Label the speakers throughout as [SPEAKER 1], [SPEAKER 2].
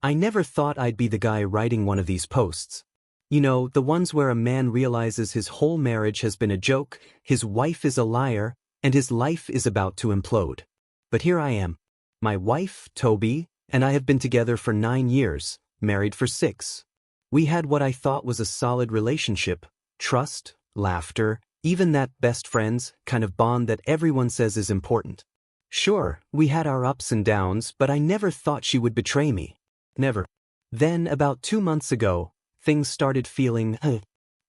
[SPEAKER 1] I never thought I'd be the guy writing one of these posts. You know, the ones where a man realizes his whole marriage has been a joke, his wife is a liar, and his life is about to implode. But here I am. My wife, Toby, and I have been together for 9 years, married for 6. We had what I thought was a solid relationship, trust, laughter, even that best friends kind of bond that everyone says is important. Sure, we had our ups and downs, but I never thought she would betray me. Never. Then, about 2 months ago, things started feeling,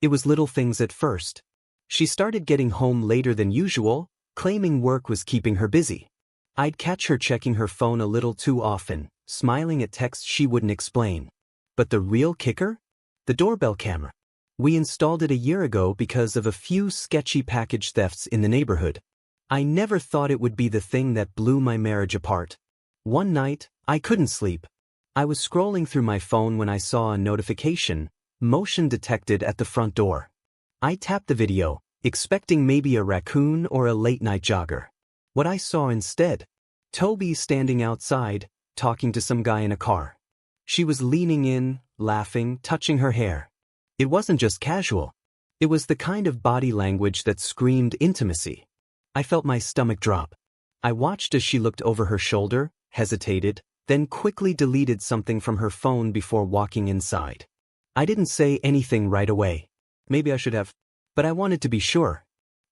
[SPEAKER 1] It was little things at first. She started getting home later than usual, claiming work was keeping her busy. I'd catch her checking her phone a little too often, smiling at texts she wouldn't explain. But the real kicker? The doorbell camera. We installed it a year ago because of a few sketchy package thefts in the neighborhood. I never thought it would be the thing that blew my marriage apart. One night, I couldn't sleep. I was scrolling through my phone when I saw a notification, motion detected at the front door. I tapped the video, expecting maybe a raccoon or a late-night jogger. What I saw instead? Toby standing outside, talking to some guy in a car. She was leaning in, laughing, touching her hair. It wasn't just casual. It was the kind of body language that screamed intimacy. I felt my stomach drop. I watched as she looked over her shoulder, hesitated, then quickly deleted something from her phone before walking inside. I didn't say anything right away. Maybe I should have. But I wanted to be sure.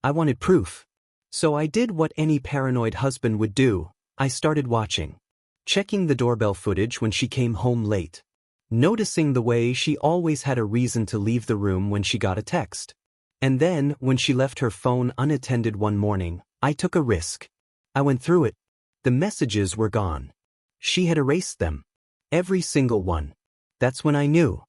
[SPEAKER 1] I wanted proof. So I did what any paranoid husband would do. I started watching. Checking the doorbell footage when she came home late. Noticing the way she always had a reason to leave the room when she got a text. And then, when she left her phone unattended one morning, I took a risk. I went through it. The messages were gone. She had erased them. Every single one. That's when I knew.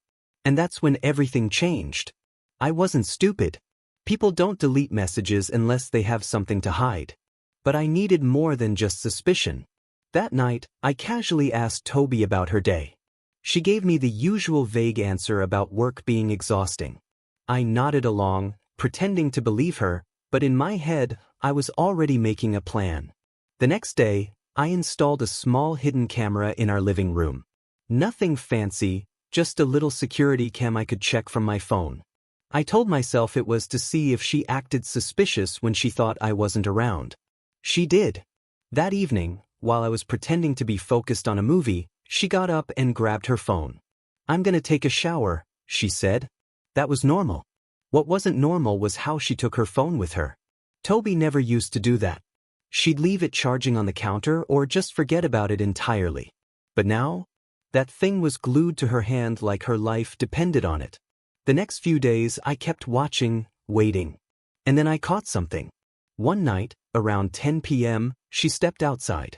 [SPEAKER 1] And that's when everything changed. I wasn't stupid. People don't delete messages unless they have something to hide. But I needed more than just suspicion. That night, I casually asked Toby about her day. She gave me the usual vague answer about work being exhausting. I nodded along, pretending to believe her, but in my head, I was already making a plan. The next day, I installed a small hidden camera in our living room. Nothing fancy, just a little security cam I could check from my phone. I told myself it was to see if she acted suspicious when she thought I wasn't around. She did. That evening, while I was pretending to be focused on a movie, she got up and grabbed her phone. "I'm gonna take a shower," she said. That was normal. What wasn't normal was how she took her phone with her. Toby never used to do that. She'd leave it charging on the counter or just forget about it entirely. But now, that thing was glued to her hand like her life depended on it. The next few days I kept watching, waiting. And then I caught something. One night, around 10 p.m., she stepped outside.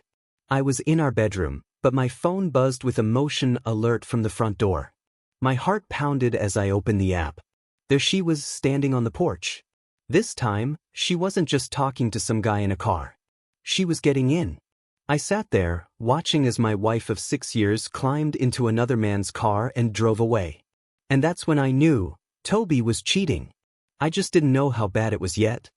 [SPEAKER 1] I was in our bedroom, but my phone buzzed with a motion alert from the front door. My heart pounded as I opened the app. There she was, standing on the porch. This time, she wasn't just talking to some guy in a car. She was getting in. I sat there, watching as my wife of 6 years climbed into another man's car and drove away. And that's when I knew, Toby was cheating. I just didn't know how bad it was yet.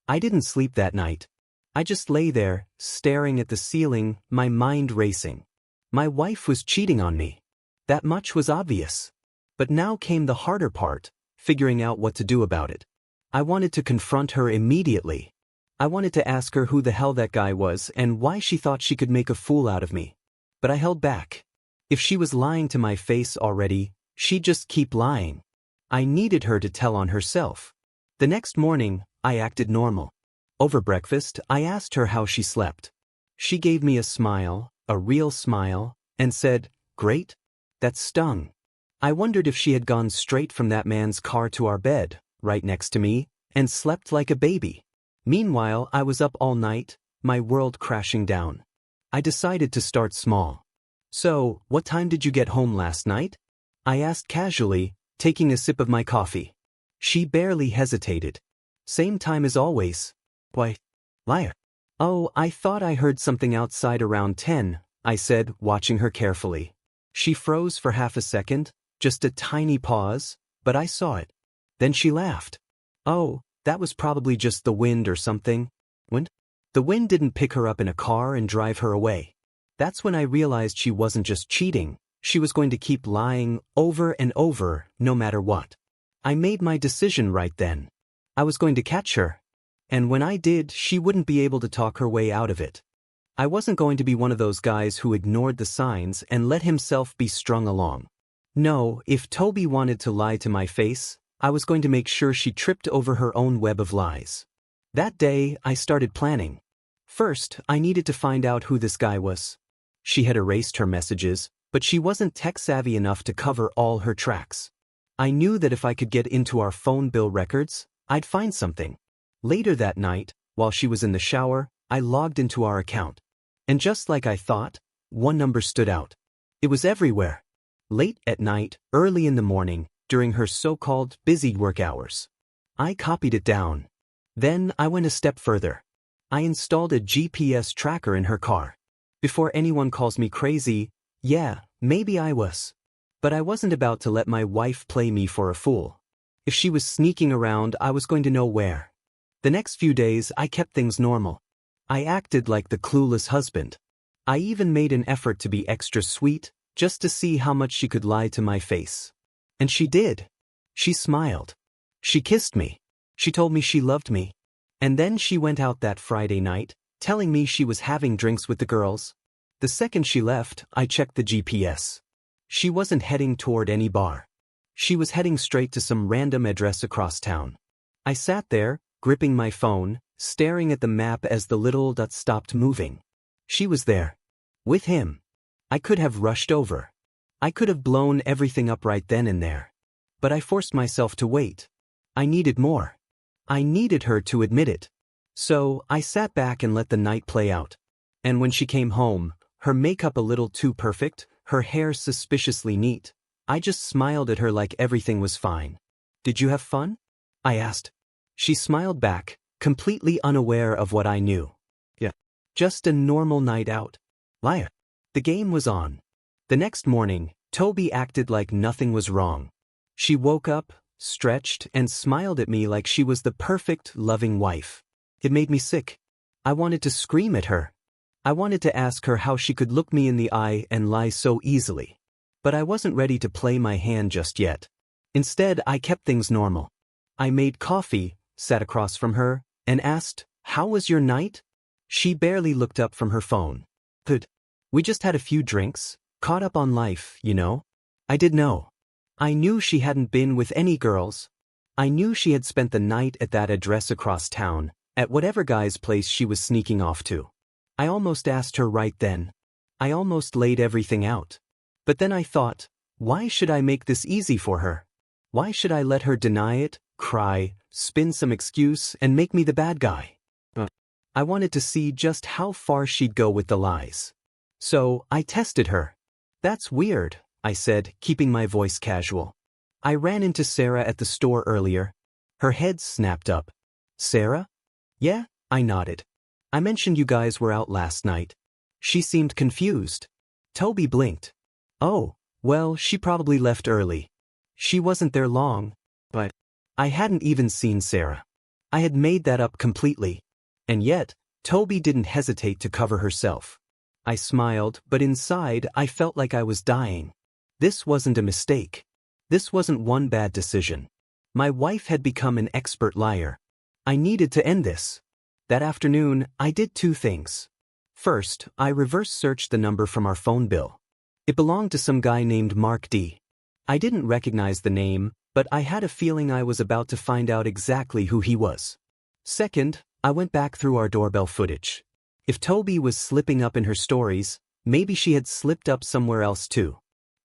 [SPEAKER 1] I didn't sleep that night. I just lay there, staring at the ceiling, my mind racing. My wife was cheating on me. That much was obvious. But now came the harder part, figuring out what to do about it. I wanted to confront her immediately. I wanted to ask her who the hell that guy was and why she thought she could make a fool out of me. But I held back. If she was lying to my face already, she'd just keep lying. I needed her to tell on herself. The next morning, I acted normal. Over breakfast, I asked her how she slept. She gave me a smile, a real smile, and said, "Great." That stung. I wondered if she had gone straight from that man's car to our bed, right next to me, and slept like a baby. Meanwhile, I was up all night, my world crashing down. I decided to start small. "So, what time did you get home last night?" I asked casually, taking a sip of my coffee. She barely hesitated. "Same time as always." "Why, liar." "Oh, I thought I heard something outside around 10, I said, watching her carefully. She froze for half a second, just a tiny pause, but I saw it. Then she laughed. "Oh, that was probably just the wind or something." "Wind?" The wind didn't pick her up in a car and drive her away. That's when I realized she wasn't just cheating, She was going to keep lying over and over, no matter what. I made my decision right then. I was going to catch her. And when I did, she wouldn't be able to talk her way out of it. I wasn't going to be one of those guys who ignored the signs and let himself be strung along. No, if Toby wanted to lie to my face, I was going to make sure she tripped over her own web of lies. That day, I started planning. First, I needed to find out who this guy was. She had erased her messages, but she wasn't tech-savvy enough to cover all her tracks. I knew that if I could get into our phone bill records, I'd find something. Later that night, while she was in the shower, I logged into our account. And just like I thought, one number stood out. It was everywhere. Late at night, early in the morning, during her so-called busy work hours. I copied it down. Then I went a step further. I installed a GPS tracker in her car. Before anyone calls me crazy, yeah, maybe I was. But I wasn't about to let my wife play me for a fool. If she was sneaking around, I was going to know where. The next few days, I kept things normal. I acted like the clueless husband. I even made an effort to be extra sweet, just to see how much she could lie to my face. And she did. She smiled. She kissed me. She told me she loved me. And then she went out that Friday night, telling me she was having drinks with the girls. The second she left, I checked the GPS. She wasn't heading toward any bar. She was heading straight to some random address across town. I sat there, gripping my phone, staring at the map as the little dot stopped moving. She was there. With him. I could have rushed over. I could have blown everything up right then and there. But I forced myself to wait. I needed more. I needed her to admit it. So, I sat back and let the night play out. And when she came home, her makeup a little too perfect, her hair suspiciously neat, I just smiled at her like everything was fine. "Did you have fun?" I asked. She smiled back, completely unaware of what I knew. "Yeah. Just a normal night out." Liar. The game was on. The next morning, Toby acted like nothing was wrong. She woke up, stretched, and smiled at me like she was the perfect, loving wife. It made me sick. I wanted to scream at her. I wanted to ask her how she could look me in the eye and lie so easily. But I wasn't ready to play my hand just yet. Instead, I kept things normal. I made coffee, sat across from her, and asked, "How was your night?" She barely looked up from her phone. "Good. We just had a few drinks, caught up on life, you know." I did know. I knew she hadn't been with any girls. I knew she had spent the night at that address across town, at whatever guy's place she was sneaking off to. I almost asked her right then. I almost laid everything out. But then I thought, why should I make this easy for her? Why should I let her deny it, cry, spin some excuse, and make me the bad guy? I wanted to see just how far she'd go with the lies. So, I tested her. "That's weird," I said, keeping my voice casual. "I ran into Sarah at the store earlier." Her head snapped up. "Sarah?" "Yeah," I nodded. "I mentioned you guys were out last night." She seemed confused. Toby blinked. "Oh, well, she probably left early. She wasn't there long." But I hadn't even seen Sarah. I had made that up completely. And yet, Toby didn't hesitate to cover herself. I smiled, but inside I felt like I was dying. This wasn't a mistake. This wasn't one bad decision. My wife had become an expert liar. I needed to end this. That afternoon, I did two things. First, I reverse searched the number from our phone bill. It belonged to some guy named Mark D. I didn't recognize the name, but I had a feeling I was about to find out exactly who he was. Second, I went back through our doorbell footage. If Toby was slipping up in her stories, maybe she had slipped up somewhere else too.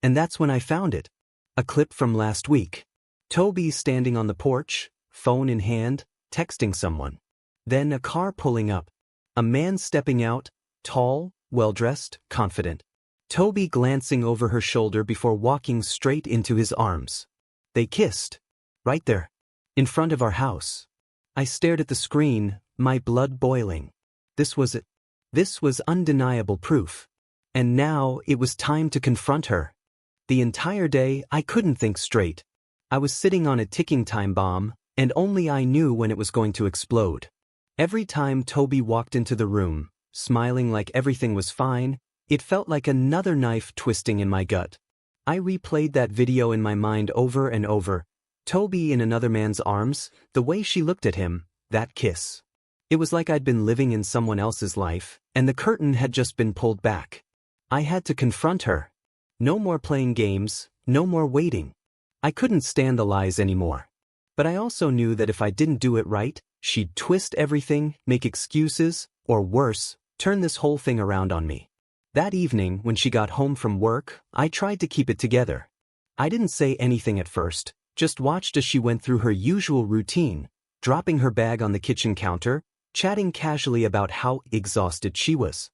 [SPEAKER 1] And that's when I found it. A clip from last week. Toby standing on the porch, phone in hand, texting someone. Then a car pulling up. A man stepping out, tall, well-dressed, confident. Toby glancing over her shoulder before walking straight into his arms. They kissed. Right there. In front of our house. I stared at the screen, my blood boiling. This was it. This was undeniable proof. And now it was time to confront her. The entire day I couldn't think straight. I was sitting on a ticking time bomb, and only I knew when it was going to explode. Every time Toby walked into the room, smiling like everything was fine, it felt like another knife twisting in my gut. I replayed that video in my mind over and over. Toby in another man's arms, the way she looked at him, that kiss. It was like I'd been living in someone else's life, and the curtain had just been pulled back. I had to confront her. No more playing games, no more waiting. I couldn't stand the lies anymore. But I also knew that if I didn't do it right, she'd twist everything, make excuses, or worse, turn this whole thing around on me. That evening, when she got home from work, I tried to keep it together. I didn't say anything at first, just watched as she went through her usual routine, dropping her bag on the kitchen counter, chatting casually about how exhausted she was.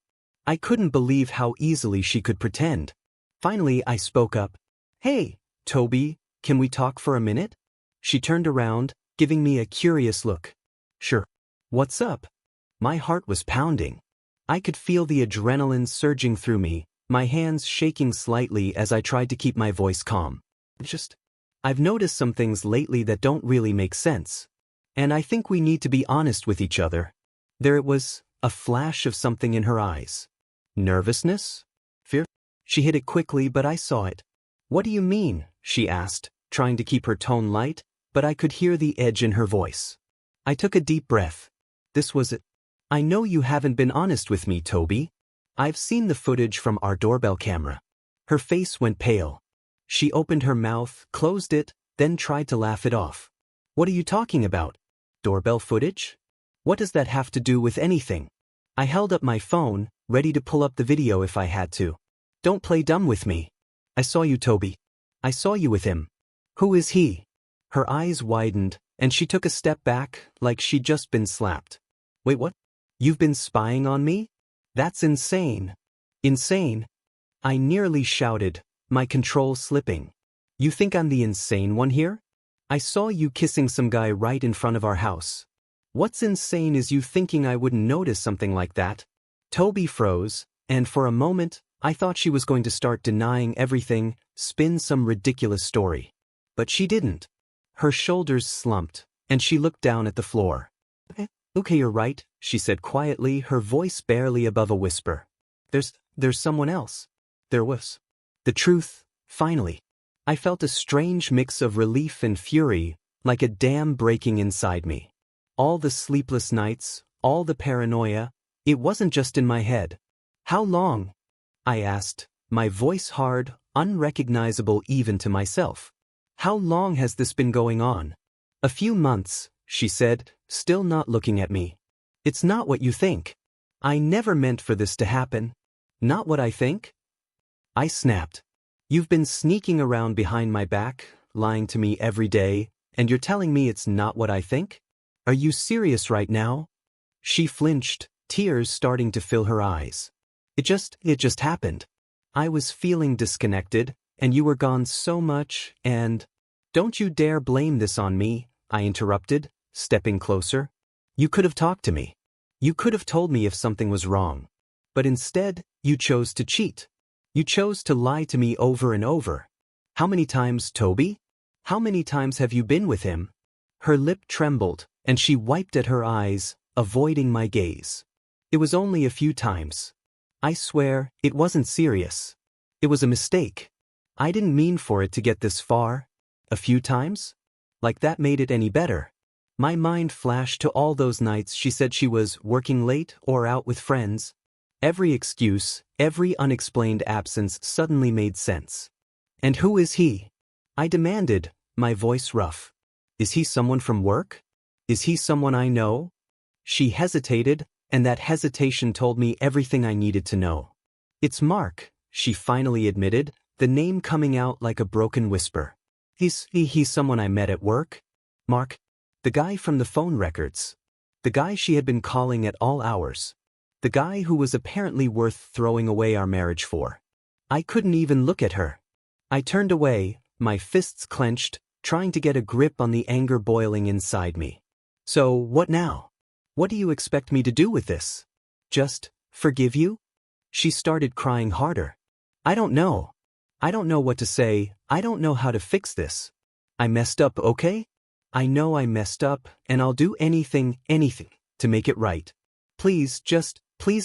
[SPEAKER 1] I couldn't believe how easily she could pretend. Finally, I spoke up. "Hey, Toby, can we talk for a minute?" She turned around, giving me a curious look. "Sure. What's up?" My heart was pounding. I could feel the adrenaline surging through me, my hands shaking slightly as I tried to keep my voice calm. I've noticed some things lately that don't really make sense. And I think we need to be honest with each other. There it was, a flash of something in her eyes. Nervousness? Fear? She hid it quickly, but I saw it. "What do you mean?" she asked, trying to keep her tone light, but I could hear the edge in her voice. I took a deep breath. This was it. "I know you haven't been honest with me, Toby. I've seen the footage from our doorbell camera." Her face went pale. She opened her mouth, closed it, then tried to laugh it off. "What are you talking about? Doorbell footage? What does that have to do with anything?" I held up my phone, ready to pull up the video if I had to. "Don't play dumb with me. I saw you, Toby. I saw you with him. Who is he?" Her eyes widened, and she took a step back, like she'd just been slapped. "Wait, what? You've been spying on me? That's insane." "Insane?" I nearly shouted, my control slipping. "You think I'm the insane one here? I saw you kissing some guy right in front of our house. What's insane is you thinking I wouldn't notice something like that." Toby froze, and for a moment, I thought she was going to start denying everything, spin some ridiculous story. But she didn't. Her shoulders slumped, and she looked down at the floor. "Okay, you're right," she said quietly, her voice barely above a whisper. There's someone else. There was." The truth, finally. I felt a strange mix of relief and fury, like a dam breaking inside me. All the sleepless nights, all the paranoia, it wasn't just in my head. "How long?" I asked, my voice hard, unrecognizable even to myself. "How long has this been going on?" "A few months," she said, still not looking at me. "It's not what you think. I never meant for this to happen." "Not what I think?" I snapped. "You've been sneaking around behind my back, lying to me every day, and you're telling me it's not what I think? Are you serious right now?" She flinched, tears starting to fill her eyes. It just happened. I was feeling disconnected, and you were gone so much, and—" "Don't you dare blame this on me," I interrupted, stepping closer. "You could have talked to me. You could have told me if something was wrong. But instead, you chose to cheat. You chose to lie to me over and over. How many times, Toby? How many times have you been with him?" Her lip trembled, and she wiped at her eyes, avoiding my gaze. "It was only a few times. I swear, it wasn't serious. It was a mistake. I didn't mean for it to get this far." "A few times? Like that made it any better." My mind flashed to all those nights she said she was working late or out with friends. Every excuse, every unexplained absence suddenly made sense. "And who is he?" I demanded, my voice rough. "Is he someone from work? Is he someone I know?" She hesitated, and that hesitation told me everything I needed to know. "It's Mark," she finally admitted, the name coming out like a broken whisper. He's someone I met at work." "Mark? The guy from the phone records. The guy she had been calling at all hours. The guy who was apparently worth throwing away our marriage for." I couldn't even look at her. I turned away, my fists clenched, trying to get a grip on the anger boiling inside me. "So, what now? What do you expect me to do with this? Just forgive you?" She started crying harder. "I don't know. I don't know what to say. I don't know how to fix this. I messed up, okay? I know I messed up, and I'll do anything, to make it right. Please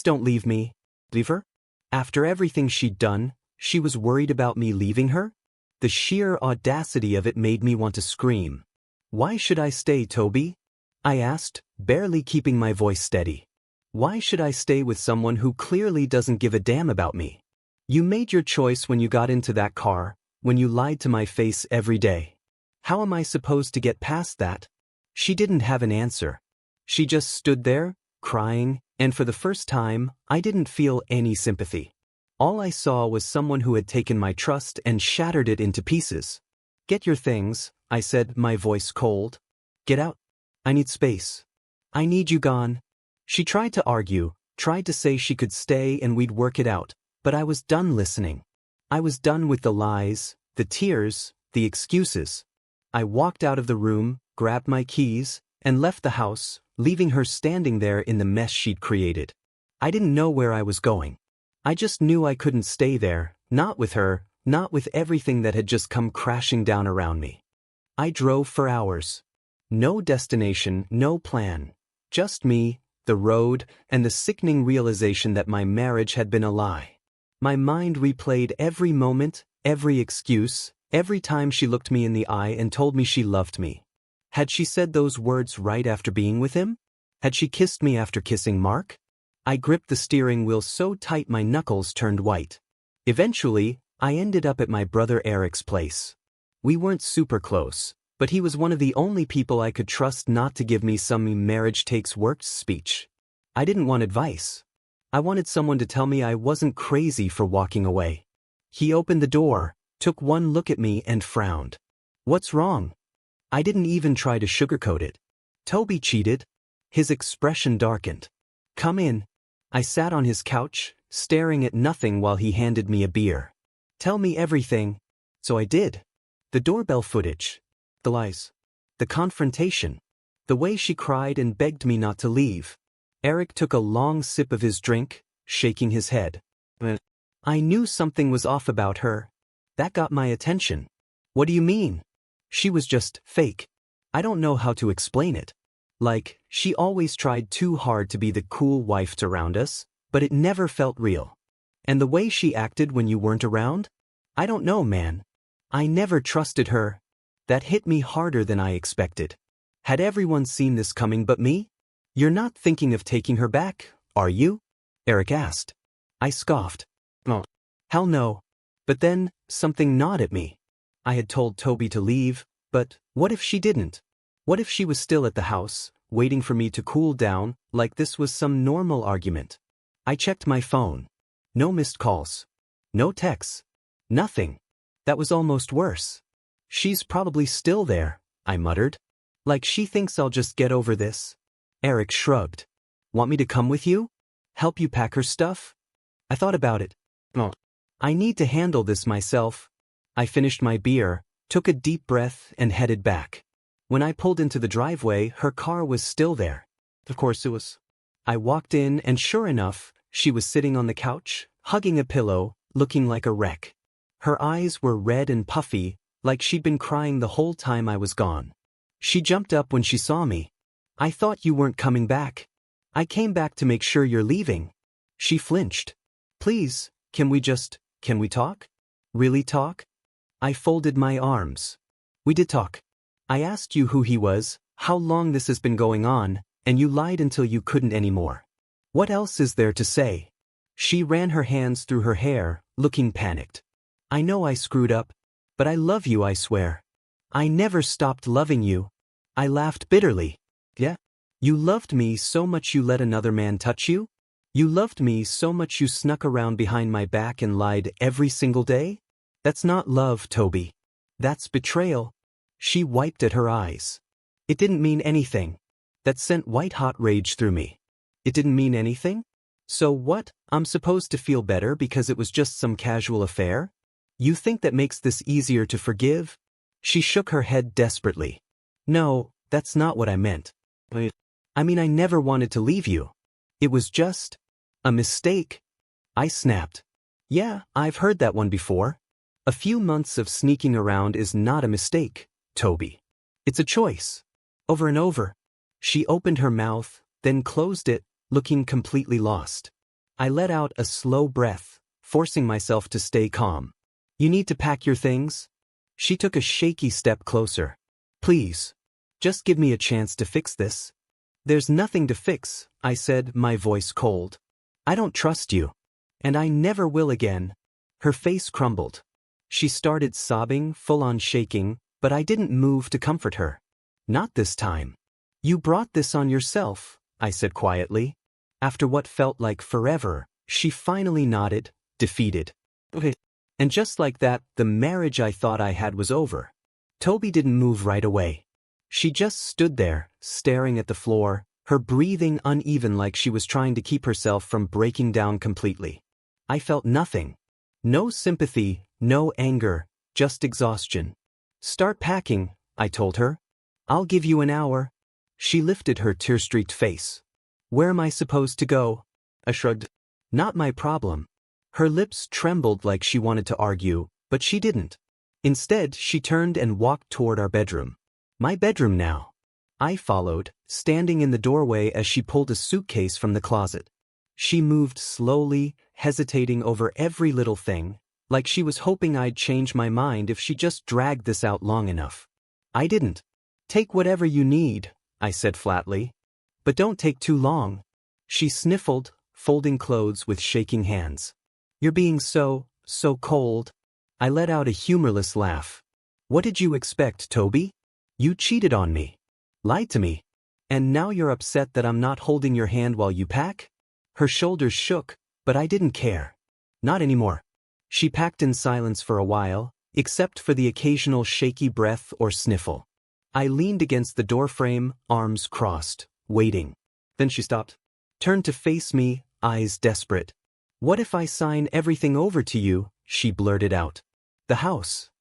[SPEAKER 1] don't leave me." Leave her? After everything she'd done, she was worried about me leaving her? The sheer audacity of it made me want to scream. "Why should I stay, Toby?" I asked, barely keeping my voice steady. "Why should I stay with someone who clearly doesn't give a damn about me? You made your choice when you got into that car, when you lied to my face every day. How am I supposed to get past that?" She didn't have an answer. She just stood there, crying, and for the first time, I didn't feel any sympathy. All I saw was someone who had taken my trust and shattered it into pieces. "Get your things," I said, my voice cold. "Get out. I need space. I need you gone." She tried to argue, tried to say she could stay and we'd work it out, but I was done listening. I was done with the lies, the tears, the excuses. I walked out of the room, grabbed my keys, and left the house, leaving her standing there in the mess she'd created. I didn't know where I was going. I just knew I couldn't stay there, not with her, not with everything that had just come crashing down around me. I drove for hours. No destination, no plan. Just me, the road, and the sickening realization that my marriage had been a lie. My mind replayed every moment, every excuse, every time she looked me in the eye and told me she loved me. Had she said those words right after being with him? Had she kissed me after kissing Mark? I gripped the steering wheel so tight my knuckles turned white. Eventually, I ended up at my brother Eric's place. We weren't super close, but he was one of the only people I could trust not to give me some marriage takes work speech. I didn't want advice. I wanted someone to tell me I wasn't crazy for walking away. He opened the door, took one look at me and frowned. "What's wrong?" I didn't even try to sugarcoat it. "Toby cheated." His expression darkened. "Come in." I sat on his couch, staring at nothing while he handed me a beer. "Tell me everything." So I did. The doorbell footage. The lies. The confrontation. The way she cried and begged me not to leave. Eric took a long sip of his drink, shaking his head. I knew something was off about her. That got my attention. "What do you mean?" She was just fake. I don't know how to explain it. Like, she always tried too hard to be the cool wife around us, but it never felt real. And the way she acted when you weren't around? I don't know, man. I never trusted her. That hit me harder than I expected. Had everyone seen this coming but me? "You're not thinking of taking her back, are you?" Eric asked. I scoffed. "Oh, hell no." But then, something gnawed at me. I had told Toby to leave, but what if she didn't? What if she was still at the house, waiting for me to cool down, like this was some normal argument? I checked my phone. No missed calls. No texts. Nothing. That was almost worse. "She's probably still there," I muttered. "Like she thinks I'll just get over this." Eric shrugged. "Want me to come with you? Help you pack her stuff?" I thought about it. "Oh, I need to handle this myself." I finished my beer, took a deep breath and headed back. When I pulled into the driveway, her car was still there. Of course it was. I walked in and sure enough, she was sitting on the couch, hugging a pillow, looking like a wreck. Her eyes were red and puffy, like she'd been crying the whole time I was gone. She jumped up when she saw me. "I thought you weren't coming back." "I came back to make sure you're leaving." She flinched. "Please, can we talk? Really talk?" I folded my arms. "We did talk. I asked you who he was, how long this has been going on, and you lied until you couldn't anymore. What else is there to say?" She ran her hands through her hair, looking panicked. "I know I screwed up, but I love you, I swear. I never stopped loving you." I laughed bitterly. "Yeah? You loved me so much you let another man touch you? You loved me so much you snuck around behind my back and lied every single day? That's not love, Toby. That's betrayal." She wiped at her eyes. "It didn't mean anything." That sent white-hot rage through me. "It didn't mean anything? So what, I'm supposed to feel better because it was just some casual affair? You think that makes this easier to forgive?" She shook her head desperately. "No, that's not what I meant. I mean, I never wanted to leave you. It was just a mistake." I snapped. "Yeah, I've heard that one before. A few months of sneaking around is not a mistake, Toby. It's a choice. Over and over." She opened her mouth, then closed it, looking completely lost. I let out a slow breath, forcing myself to stay calm. "You need to pack your things?" She took a shaky step closer. Please. Just give me a chance to fix this. There's nothing to fix, I said, my voice cold. I don't trust you. And I never will again. Her face crumbled. She started sobbing, full on shaking, but I didn't move to comfort her. Not this time. You brought this on yourself, I said quietly. After what felt like forever, she finally nodded, defeated. Okay. And just like that, the marriage I thought I had was over. Toby didn't move right away. She just stood there, staring at the floor, her breathing uneven like she was trying to keep herself from breaking down completely. I felt nothing. No sympathy, no anger, just exhaustion. Start packing, I told her. I'll give you an hour. She lifted her tear-streaked face. Where am I supposed to go? I shrugged. Not my problem. Her lips trembled like she wanted to argue, but she didn't. Instead, she turned and walked toward our bedroom. My bedroom now. I followed, standing in the doorway as she pulled a suitcase from the closet. She moved slowly, hesitating over every little thing, like she was hoping I'd change my mind if she just dragged this out long enough. I didn't. Take whatever you need, I said flatly. But don't take too long. She sniffled, folding clothes with shaking hands. You're being so cold. I let out a humorless laugh. What did you expect, Toby? You cheated on me. Lied to me. And now you're upset that I'm not holding your hand while you pack? Her shoulders shook, but I didn't care. Not anymore. She packed in silence for a while, except for the occasional shaky breath or sniffle. I leaned against the doorframe, arms crossed, waiting. Then she stopped. Turned to face me, eyes desperate. What if I sign everything over to you? She blurted out. The house.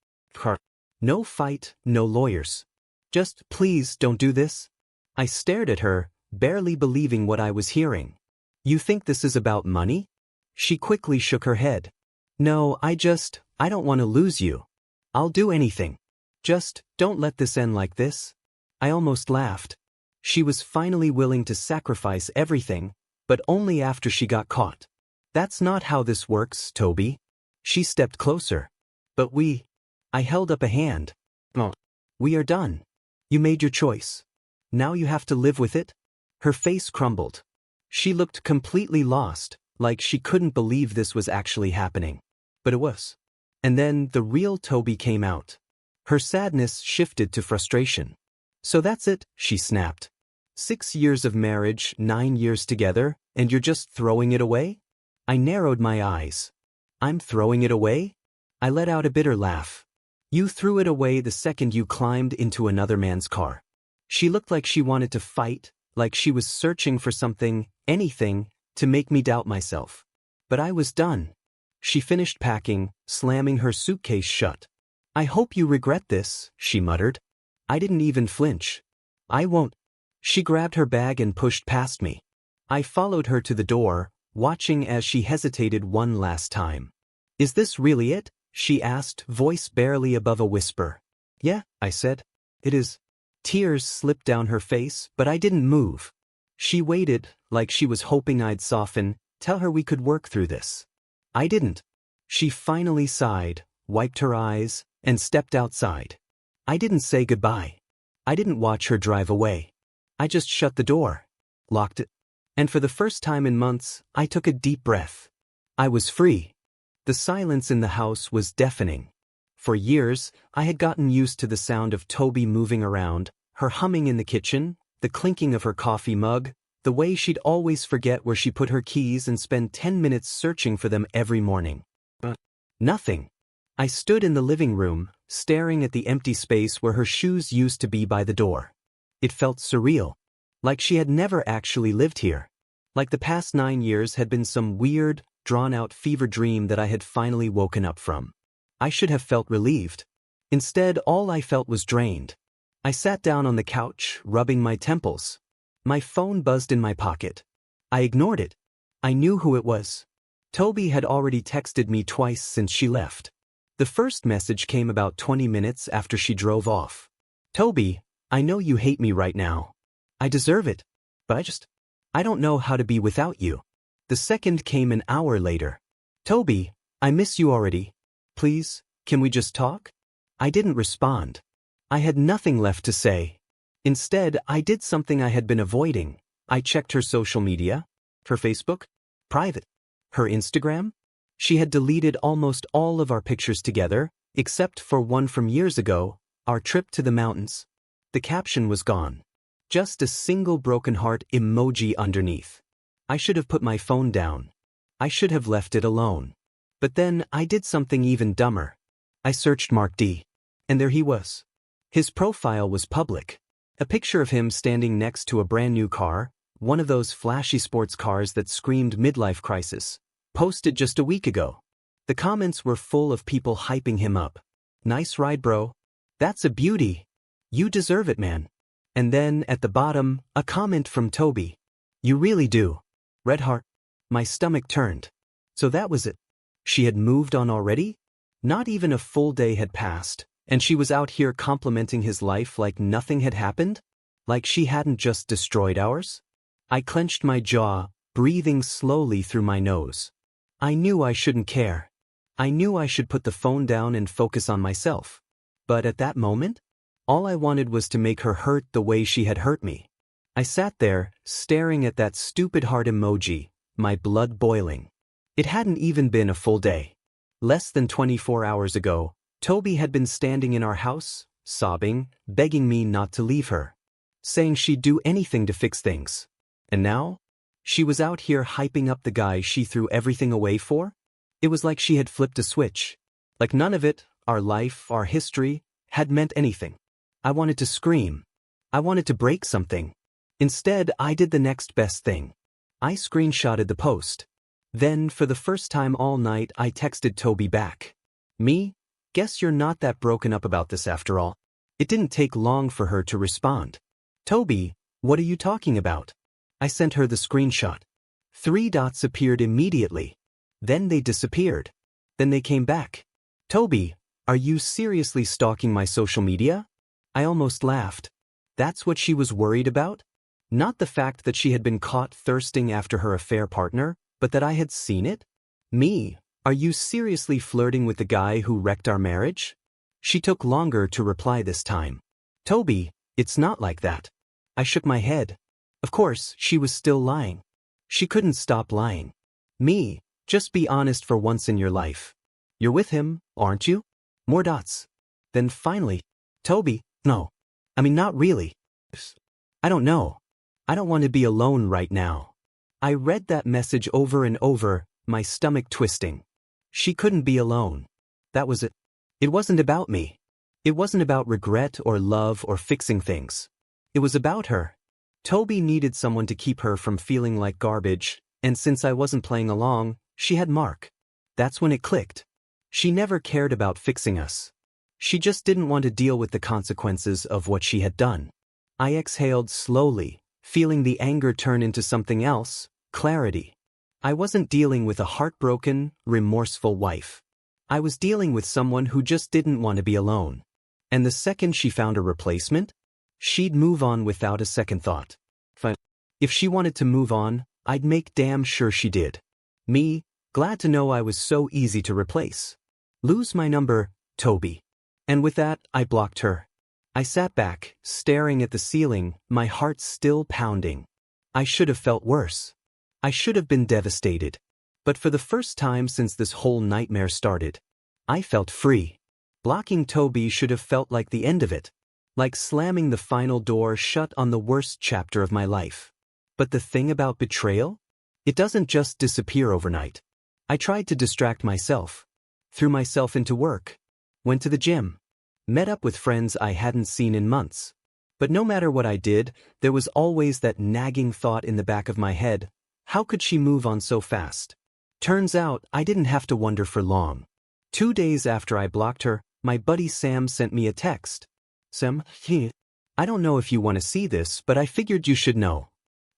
[SPEAKER 1] No fight, no lawyers. Just please don't do this. I stared at her, barely believing what I was hearing. You think this is about money? She quickly shook her head. No, I don't want to lose you. I'll do anything. Just don't let this end like this. I almost laughed. She was finally willing to sacrifice everything, but only after she got caught. That's not how this works, Toby. She stepped closer. But I held up a hand. Oh. We are done. You made your choice. Now you have to live with it? Her face crumbled. She looked completely lost, like she couldn't believe this was actually happening. But it was. And then the real Toby came out. Her sadness shifted to frustration. So that's it, she snapped. 6 years of marriage, 9 years together, and you're just throwing it away? I narrowed my eyes. I'm throwing it away? I let out a bitter laugh. You threw it away the second you climbed into another man's car. She looked like she wanted to fight, like she was searching for something, anything, to make me doubt myself. But I was done. She finished packing, slamming her suitcase shut. I hope you regret this, she muttered. I didn't even flinch. I won't. She grabbed her bag and pushed past me. I followed her to the door, watching as she hesitated one last time. Is this really it? She asked, voice barely above a whisper. Yeah, I said. It is. Tears slipped down her face, but I didn't move. She waited, like she was hoping I'd soften, tell her we could work through this. I didn't. She finally sighed, wiped her eyes, and stepped outside. I didn't say goodbye. I didn't watch her drive away. I just shut the door, locked it, and for the first time in months, I took a deep breath. I was free. The silence in the house was deafening. For years, I had gotten used to the sound of Toby moving around, her humming in the kitchen, the clinking of her coffee mug, the way she'd always forget where she put her keys and spend 10 minutes searching for them every morning. But nothing. I stood in the living room, staring at the empty space where her shoes used to be by the door. It felt surreal. Like she had never actually lived here. Like the past 9 years had been some weird, drawn-out fever dream that I had finally woken up from. I should have felt relieved. Instead, all I felt was drained. I sat down on the couch, rubbing my temples. My phone buzzed in my pocket. I ignored it. I knew who it was. Toby had already texted me twice since she left. The first message came about 20 minutes after she drove off. Toby, I know you hate me right now. I deserve it. But I don't know how to be without you. The second came an hour later. Toby, I miss you already. Please, can we just talk? I didn't respond. I had nothing left to say. Instead, I did something I had been avoiding. I checked her social media. Her Facebook? Private. Her Instagram? She had deleted almost all of our pictures together, except for one from years ago, our trip to the mountains. The caption was gone. Just a single broken heart emoji underneath. I should have put my phone down. I should have left it alone. But then I did something even dumber. I searched Mark D. And there he was. His profile was public. A picture of him standing next to a brand new car, one of those flashy sports cars that screamed midlife crisis, posted just a week ago. The comments were full of people hyping him up. Nice ride, bro. That's a beauty. You deserve it, man. And then, at the bottom, a comment from Toby. You really do. Red heart. My stomach turned. So that was it. She had moved on already? Not even a full day had passed, and she was out here complimenting his life like nothing had happened? Like she hadn't just destroyed ours? I clenched my jaw, breathing slowly through my nose. I knew I shouldn't care. I knew I should put the phone down and focus on myself. But at that moment, all I wanted was to make her hurt the way she had hurt me. I sat there, staring at that stupid heart emoji, my blood boiling. It hadn't even been a full day. Less than 24 hours ago, Toby had been standing in our house, sobbing, begging me not to leave her, saying she'd do anything to fix things. And now? She was out here hyping up the guy she threw everything away for? It was like she had flipped a switch. Like none of it, our life, our history, had meant anything. I wanted to scream. I wanted to break something. Instead, I did the next best thing. I screenshotted the post. Then, for the first time all night, I texted Toby back. Me? Guess you're not that broken up about this after all. It didn't take long for her to respond. Toby, what are you talking about? I sent her the screenshot. 3 dots appeared immediately. Then they disappeared. Then they came back. Toby, are you seriously stalking my social media? I almost laughed. That's what she was worried about? Not the fact that she had been caught thirsting after her affair partner, but that I had seen it? Me, are you seriously flirting with the guy who wrecked our marriage? She took longer to reply this time. Toby, it's not like that. I shook my head. Of course, she was still lying. She couldn't stop lying. Me, just be honest for once in your life. You're with him, aren't you? More dots. Then finally, Toby, no. I mean, not really. I don't know. I don't want to be alone right now. I read that message over and over, my stomach twisting. She couldn't be alone. That was it. It wasn't about me. It wasn't about regret or love or fixing things. It was about her. Toby needed someone to keep her from feeling like garbage, and since I wasn't playing along, she had Mark. That's when it clicked. She never cared about fixing us. She just didn't want to deal with the consequences of what she had done. I exhaled slowly, feeling the anger turn into something else, clarity. I wasn't dealing with a heartbroken, remorseful wife. I was dealing with someone who just didn't want to be alone. And the second she found a replacement, she'd move on without a second thought. If she wanted to move on, I'd make damn sure she did. Me, glad to know I was so easy to replace. Lose my number, Toby. And with that, I blocked her. I sat back, staring at the ceiling, my heart still pounding. I should have felt worse. I should have been devastated. But for the first time since this whole nightmare started, I felt free. Blocking Toby should have felt like the end of it. Like slamming the final door shut on the worst chapter of my life. But the thing about betrayal? It doesn't just disappear overnight. I tried to distract myself. Threw myself into work. Went to the gym. Met up with friends I hadn't seen in months. But no matter what I did, there was always that nagging thought in the back of my head. How could she move on so fast? Turns out, I didn't have to wonder for long. 2 days after I blocked her, my buddy Sam sent me a text. Sam, I don't know if you want to see this, but I figured you should know.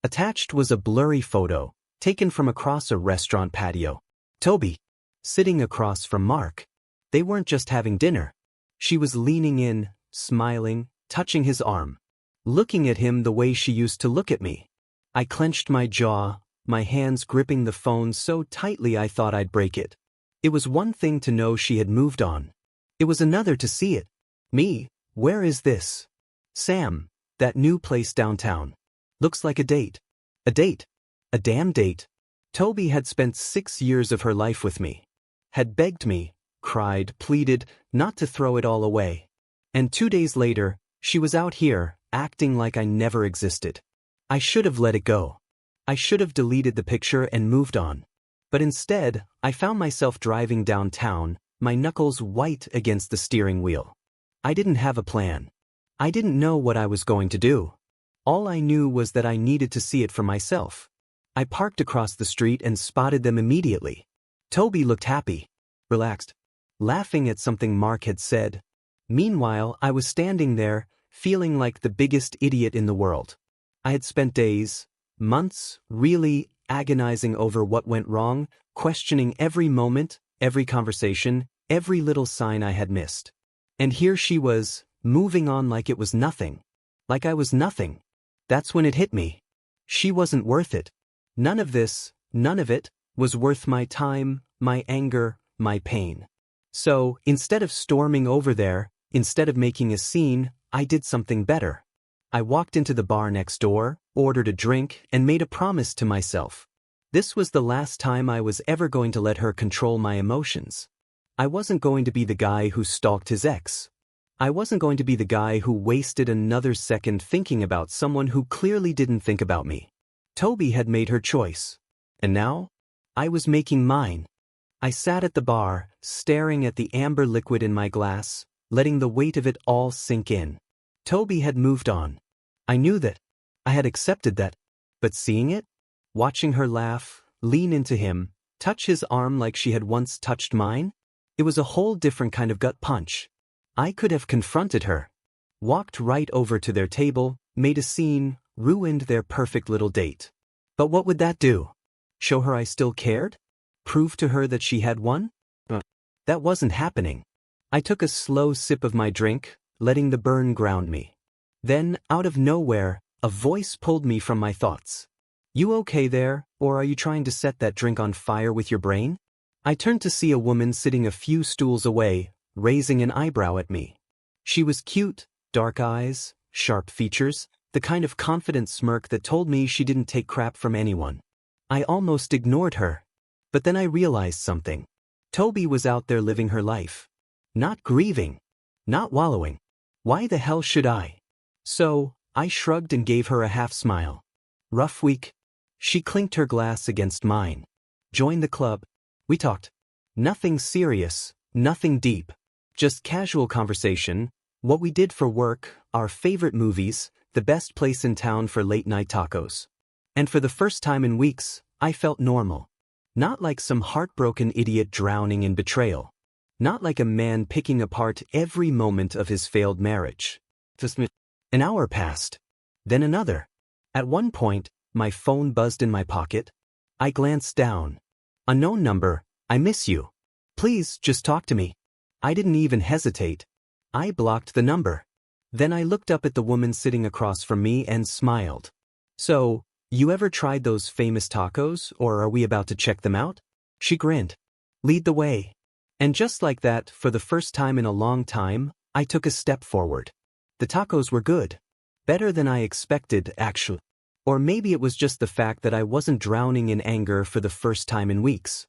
[SPEAKER 1] Attached was a blurry photo, taken from across a restaurant patio. Toby, sitting across from Mark. They weren't just having dinner. She was leaning in, smiling, touching his arm. Looking at him the way she used to look at me. I clenched my jaw, my hands gripping the phone so tightly I thought I'd break it. It was one thing to know she had moved on. It was another to see it, Me? Where is this? Sam, that new place downtown. Looks like a date. A date? A damn date. Toby had spent 6 years of her life with me. Had begged me, cried, pleaded, not to throw it all away. And 2 days later, she was out here, acting like I never existed. I should have let it go. I should have deleted the picture and moved on. But instead, I found myself driving downtown, my knuckles white against the steering wheel. I didn't have a plan. I didn't know what I was going to do. All I knew was that I needed to see it for myself. I parked across the street and spotted them immediately. Toby looked happy, relaxed, laughing at something Mark had said. Meanwhile, I was standing there, feeling like the biggest idiot in the world. I had spent days, months, really agonizing over what went wrong, questioning every moment, every conversation, every little sign I had missed. And here she was, moving on like it was nothing. Like I was nothing. That's when it hit me. She wasn't worth it. None of this, none of it, was worth my time, my anger, my pain. So, instead of storming over there, instead of making a scene, I did something better. I walked into the bar next door, ordered a drink, and made a promise to myself. This was the last time I was ever going to let her control my emotions. I wasn't going to be the guy who stalked his ex. I wasn't going to be the guy who wasted another second thinking about someone who clearly didn't think about me. Toby had made her choice. And now, I was making mine. I sat at the bar, staring at the amber liquid in my glass, letting the weight of it all sink in. Toby had moved on. I knew that. I had accepted that. But seeing it? Watching her laugh, lean into him, touch his arm like she had once touched mine? It was a whole different kind of gut punch. I could have confronted her. Walked right over to their table, made a scene, ruined their perfect little date. But what would that do? Show her I still cared? Prove to her that she had won? That wasn't happening. I took a slow sip of my drink, letting the burn ground me. Then, out of nowhere, a voice pulled me from my thoughts. You okay there, or are you trying to set that drink on fire with your brain? I turned to see a woman sitting a few stools away, raising an eyebrow at me. She was cute, dark eyes, sharp features, the kind of confident smirk that told me she didn't take crap from anyone. I almost ignored her. But then I realized something. Toby was out there living her life. Not grieving. Not wallowing. Why the hell should I? So, I shrugged and gave her a half smile. Rough week. She clinked her glass against mine. Joined the club. We talked. Nothing serious, nothing deep. Just casual conversation, what we did for work, our favorite movies, the best place in town for late-night tacos. And for the first time in weeks, I felt normal. Not like some heartbroken idiot drowning in betrayal. Not like a man picking apart every moment of his failed marriage. An hour passed. Then another. At one point, my phone buzzed in my pocket. I glanced down. Unknown number, I miss you. Please, just talk to me. I didn't even hesitate. I blocked the number. Then I looked up at the woman sitting across from me and smiled. So, you ever tried those famous tacos, or are we about to check them out? She grinned. Lead the way. And just like that, for the first time in a long time, I took a step forward. The tacos were good. Better than I expected, actually. Or maybe it was just the fact that I wasn't drowning in anger for the first time in weeks.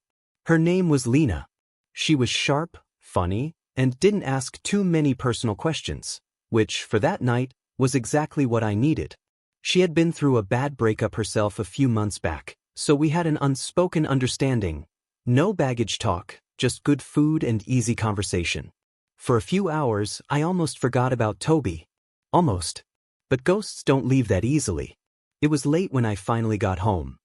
[SPEAKER 1] Her name was Lena. She was sharp, funny, and didn't ask too many personal questions, which, for that night, was exactly what I needed. She had been through a bad breakup herself a few months back, so we had an unspoken understanding. No baggage talk, just good food and easy conversation. For a few hours, I almost forgot about Toby. Almost. But ghosts don't leave that easily. It was late when I finally got home.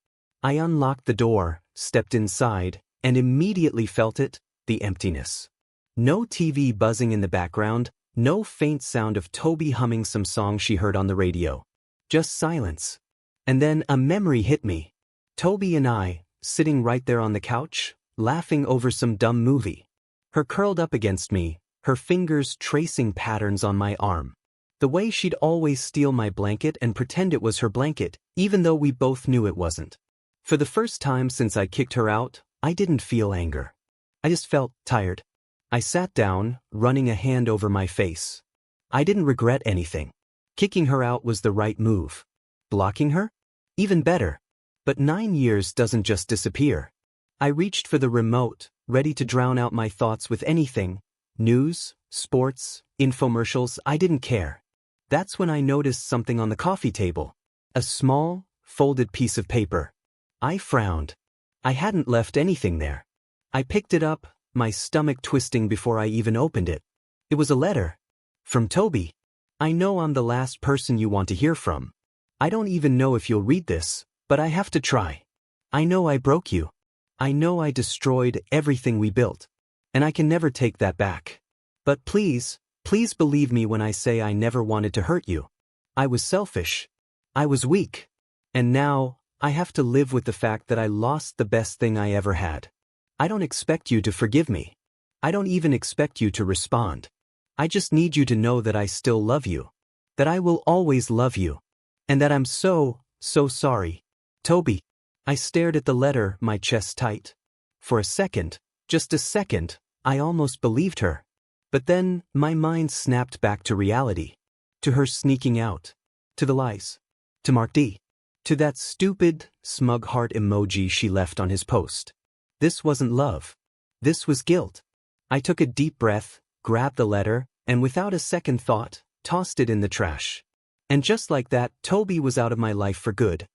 [SPEAKER 1] I unlocked the door, stepped inside, and immediately felt it, the emptiness. No TV buzzing in the background, no faint sound of Toby humming some song she heard on the radio. Just silence. And then a memory hit me. Toby and I, sitting right there on the couch, laughing over some dumb movie. Her curled up against me, her fingers tracing patterns on my arm. The way she'd always steal my blanket and pretend it was her blanket, even though we both knew it wasn't. For the first time since I kicked her out, I didn't feel anger. I just felt tired. I sat down, running a hand over my face. I didn't regret anything. Kicking her out was the right move. Blocking her? Even better. But 9 years doesn't just disappear. I reached for the remote, ready to drown out my thoughts with anything. News, sports, infomercials, I didn't care. That's when I noticed something on the coffee table. A small, folded piece of paper. I frowned. I hadn't left anything there. I picked it up, my stomach twisting before I even opened it. It was a letter. From Toby. I know I'm the last person you want to hear from. I don't even know if you'll read this, but I have to try. I know I broke you. I know I destroyed everything we built. And I can never take that back. But please, please believe me when I say I never wanted to hurt you. I was selfish. I was weak. And now, I have to live with the fact that I lost the best thing I ever had. I don't expect you to forgive me. I don't even expect you to respond. I just need you to know that I still love you. That I will always love you. And that I'm so sorry. Toby. I stared at the letter, my chest tight. For a second, just a second, I almost believed her. But then, my mind snapped back to reality. To her sneaking out. To the lies. To Mark D. To that stupid, smug heart emoji she left on his post. This wasn't love. This was guilt. I took a deep breath, grabbed the letter, and without a second thought, tossed it in the trash. And just like that, Toby was out of my life for good.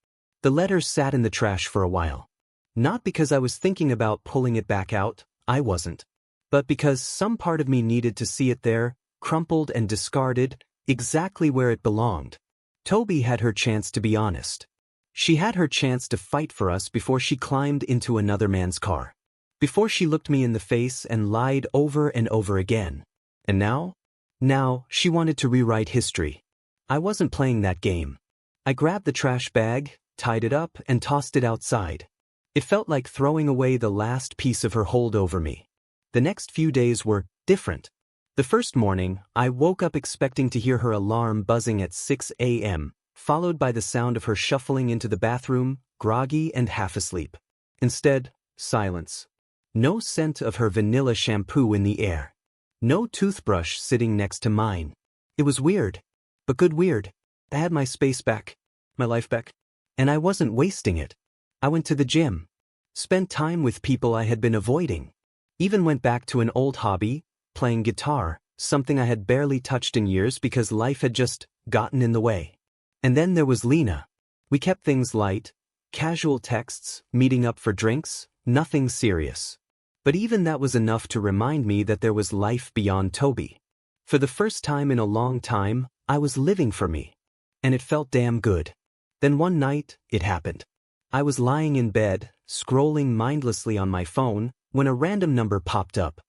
[SPEAKER 1] The letter sat in the trash for a while. Not because I was thinking about pulling it back out, I wasn't. But because some part of me needed to see it there, crumpled and discarded, exactly where it belonged. Toby had her chance to be honest. She had her chance to fight for us before she climbed into another man's car. Before she looked me in the face and lied over and over again. And now? Now, she wanted to rewrite history. I wasn't playing that game. I grabbed the trash bag, tied it up, and tossed it outside. It felt like throwing away the last piece of her hold over me. The next few days were different. The first morning, I woke up expecting to hear her alarm buzzing at 6 a.m., followed by the sound of her shuffling into the bathroom, groggy and half asleep. Instead, silence. No scent of her vanilla shampoo in the air. No toothbrush sitting next to mine. It was weird. But good weird. I had my space back. My life back. And I wasn't wasting it. I went to the gym. Spent time with people I had been avoiding. Even went back to an old hobby, playing guitar, something I had barely touched in years because life had just gotten in the way. And then there was Lena. We kept things light, casual texts, meeting up for drinks, nothing serious. But even that was enough to remind me that there was life beyond Toby. For the first time in a long time, I was living for me. And it felt damn good. Then one night, it happened. I was lying in bed, scrolling mindlessly on my phone, when a random number popped up.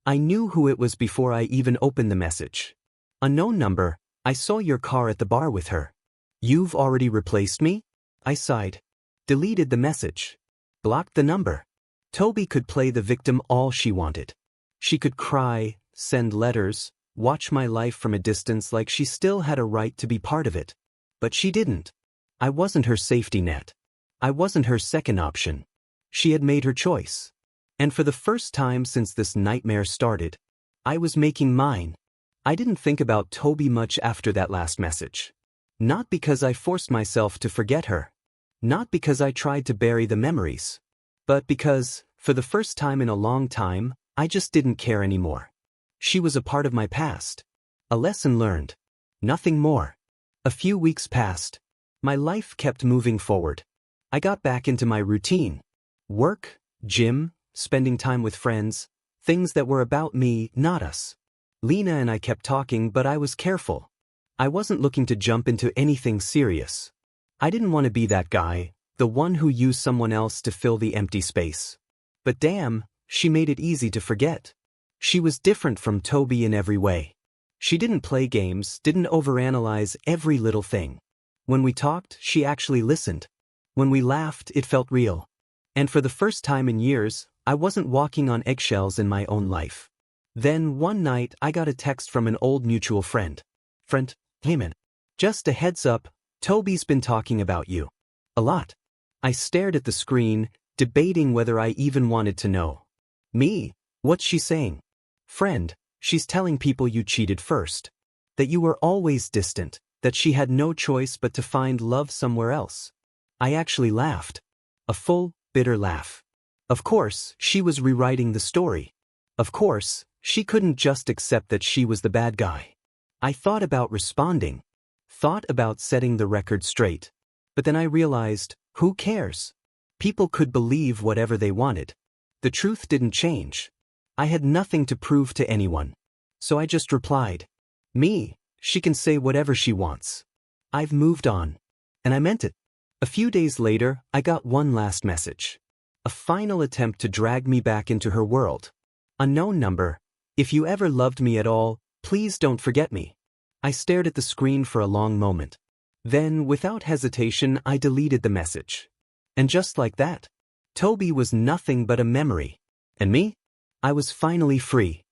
[SPEAKER 1] I knew who it was before I even opened the message. Unknown number, I saw your car at the bar with her. You've already replaced me? I sighed. Deleted the message. Blocked the number. Toby could play the victim all she wanted. She could cry, send letters, watch my life from a distance like she still had a right to be part of it. But she didn't. I wasn't her safety net. I wasn't her second option. She had made her choice. And for the first time since this nightmare started, I was making mine. I didn't think about Toby much after that last message. Not because I forced myself to forget her. Not because I tried to bury the memories. But because, for the first time in a long time, I just didn't care anymore. She was a part of my past. A lesson learned. Nothing more. A few weeks passed. My life kept moving forward. I got back into my routine. Work, gym, spending time with friends, things that were about me, not us. Lena and I kept talking, but I was careful. I wasn't looking to jump into anything serious. I didn't want to be that guy, the one who used someone else to fill the empty space. But damn, she made it easy to forget. She was different from Toby in every way. She didn't play games, didn't overanalyze every little thing. When we talked, she actually listened. When we laughed, it felt real. And for the first time in years, I wasn't walking on eggshells in my own life. Then one night I got a text from an old mutual friend. Friend, hey man. Just a heads up, Toby's been talking about you. A lot. I stared at the screen, debating whether I even wanted to know. Me? What's she saying? Friend, she's telling people you cheated first. that you were always distant, that she had no choice but to find love somewhere else. I actually laughed. A full, bitter laugh. Of course, she was rewriting the story. Of course, she couldn't just accept that she was the bad guy. I thought about responding. Thought about setting the record straight. But then I realized, who cares? People could believe whatever they wanted. The truth didn't change. I had nothing to prove to anyone. So I just replied, "Me, she can say whatever she wants. I've moved on." And I meant it. A few days later, I got one last message. A final attempt to drag me back into her world. Unknown number, "If you ever loved me at all, please don't forget me." I stared at the screen for a long moment. Then, without hesitation, I deleted the message. And just like that, Toby was nothing but a memory. And me? I was finally free.